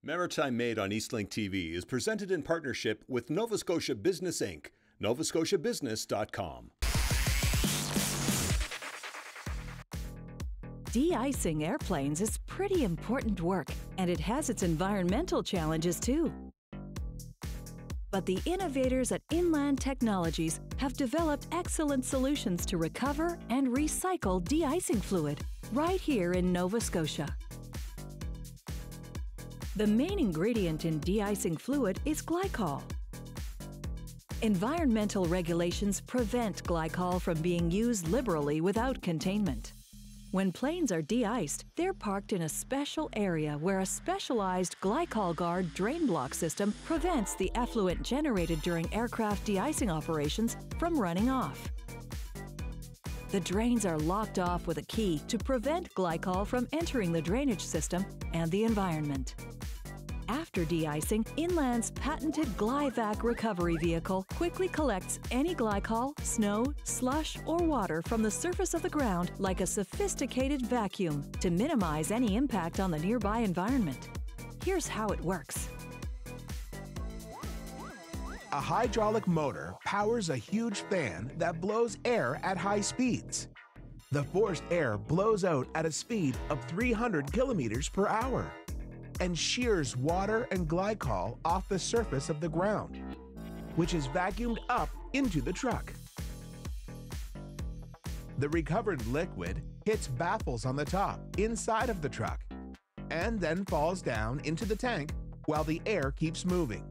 Maritime Made on Eastlink TV is presented in partnership with Nova Scotia Business Inc., novascotiabusiness.com. De-icing airplanes is pretty important work, and it has its environmental challenges too. But the innovators at Inland Technologies have developed excellent solutions to recover and recycle de-icing fluid right here in Nova Scotia. The main ingredient in de-icing fluid is glycol. Environmental regulations prevent glycol from being used liberally without containment. When planes are de-iced, they're parked in a special area where a specialized glycol guard drain block system prevents the effluent generated during aircraft de-icing operations from running off. The drains are locked off with a key to prevent glycol from entering the drainage system and the environment. After de-icing, Inland's patented GlyVac recovery vehicle quickly collects any glycol, snow, slush, or water from the surface of the ground like a sophisticated vacuum to minimize any impact on the nearby environment. Here's how it works. A hydraulic motor powers a huge fan that blows air at high speeds. The forced air blows out at a speed of 300 kilometers per hour and shears water and glycol off the surface of the ground, which is vacuumed up into the truck. The recovered liquid hits baffles on the top, inside of the truck, and then falls down into the tank while the air keeps moving.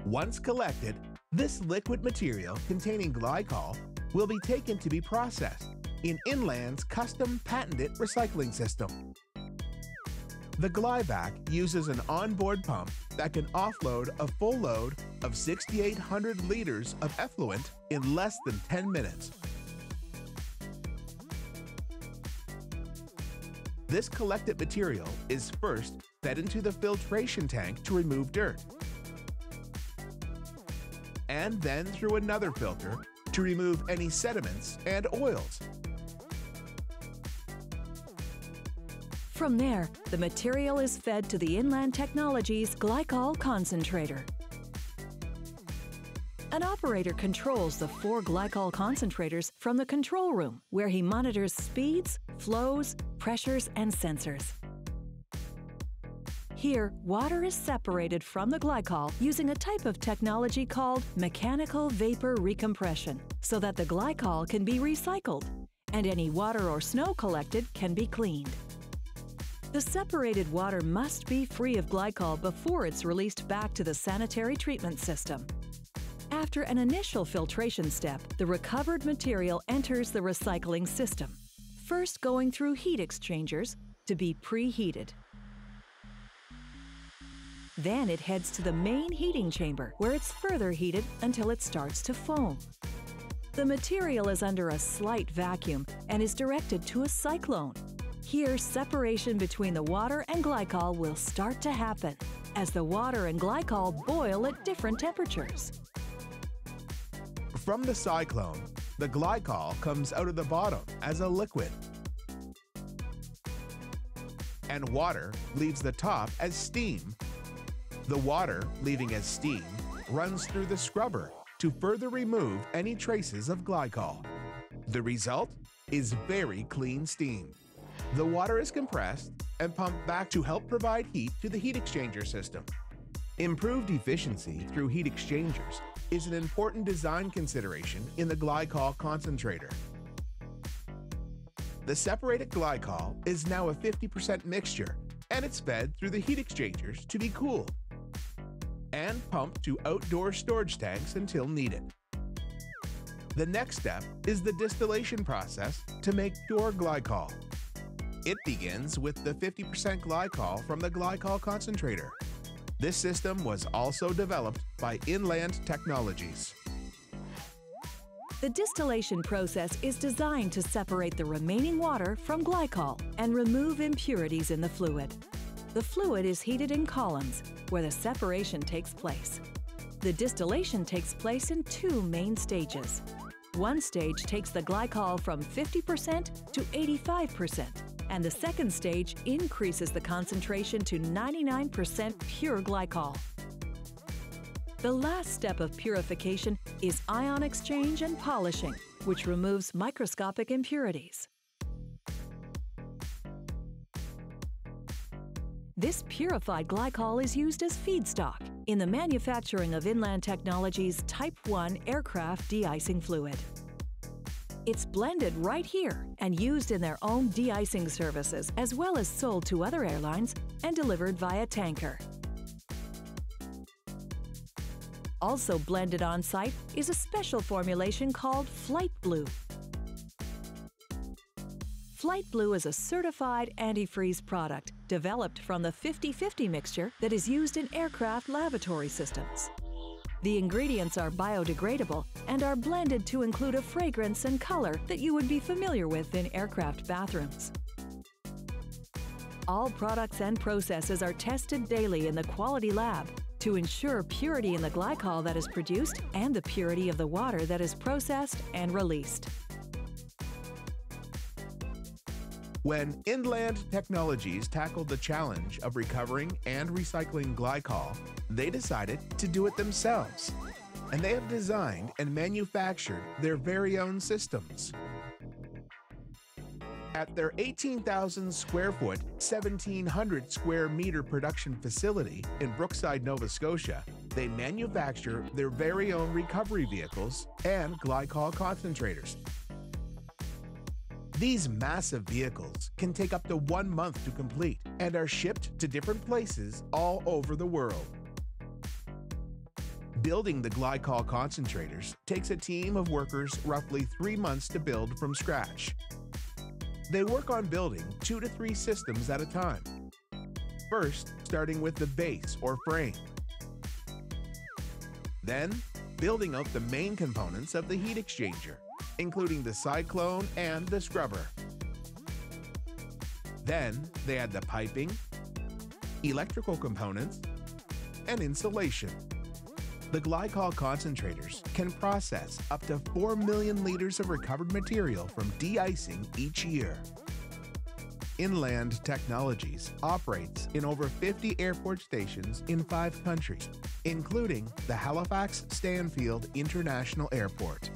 Once collected, this liquid material containing glycol will be taken to be processed in Inland's custom patented recycling system. The GlyVac uses an onboard pump that can offload a full load of 6,800 liters of effluent in less than 10 minutes. This collected material is first fed into the filtration tank to remove dirt, and then through another filter to remove any sediments and oils. From there, the material is fed to the Inland Technologies glycol concentrator. An operator controls the 4 glycol concentrators from the control room, where he monitors speeds, flows, pressures, and sensors. Here, water is separated from the glycol using a type of technology called mechanical vapor recompression, so that the glycol can be recycled, and any water or snow collected can be cleaned. The separated water must be free of glycol before it's released back to the sanitary treatment system. After an initial filtration step, the recovered material enters the recycling system, first going through heat exchangers to be preheated. Then it heads to the main heating chamber, where it's further heated until it starts to foam. The material is under a slight vacuum and is directed to a cyclone. Here, separation between the water and glycol will start to happen, as the water and glycol boil at different temperatures. From the cyclone, the glycol comes out of the bottom as a liquid, and water leaves the top as steam. The water, leaving as steam, runs through the scrubber to further remove any traces of glycol. The result is very clean steam. The water is compressed and pumped back to help provide heat to the heat exchanger system. Improved efficiency through heat exchangers is an important design consideration in the glycol concentrator. The separated glycol is now a 50% mixture, and it's fed through the heat exchangers to be cooled and pumped to outdoor storage tanks until needed. The next step is the distillation process to make pure glycol. It begins with the 50% glycol from the glycol concentrator. This system was also developed by Inland Technologies. The distillation process is designed to separate the remaining water from glycol and remove impurities in the fluid. The fluid is heated in columns, where the separation takes place. The distillation takes place in 2 main stages. One stage takes the glycol from 50% to 85%, and the second stage increases the concentration to 99% pure glycol. The last step of purification is ion exchange and polishing, which removes microscopic impurities. This purified glycol is used as feedstock in the manufacturing of Inland Technology's Type 1 aircraft de-icing fluid. It's blended right here and used in their own de-icing services, as well as sold to other airlines and delivered via tanker. Also blended on site is a special formulation called Flight Blue. Flight Blue is a certified antifreeze product developed from the 50-50 mixture that is used in aircraft lavatory systems. The ingredients are biodegradable and are blended to include a fragrance and color that you would be familiar with in aircraft bathrooms. All products and processes are tested daily in the quality lab to ensure purity in the glycol that is produced and the purity of the water that is processed and released. When Inland Technologies tackled the challenge of recovering and recycling glycol, they decided to do it themselves. And they have designed and manufactured their very own systems. At their 18,000 square foot, 1,700 square meter production facility in Brookside, Nova Scotia, they manufacture their very own recovery vehicles and glycol concentrators. These massive vehicles can take up to 1 month to complete and are shipped to different places all over the world. Building the glycol concentrators takes a team of workers roughly 3 months to build from scratch. They work on building 2 to 3 systems at a time. First, starting with the base or frame. Then, building out the main components of the heat exchanger, including the cyclone and the scrubber. Then, they add the piping, electrical components, and insulation. The glycol concentrators can process up to 4 million liters of recovered material from de-icing each year. Inland Technologies operates in over 50 airport stations in 5 countries, including the Halifax Stanfield International Airport.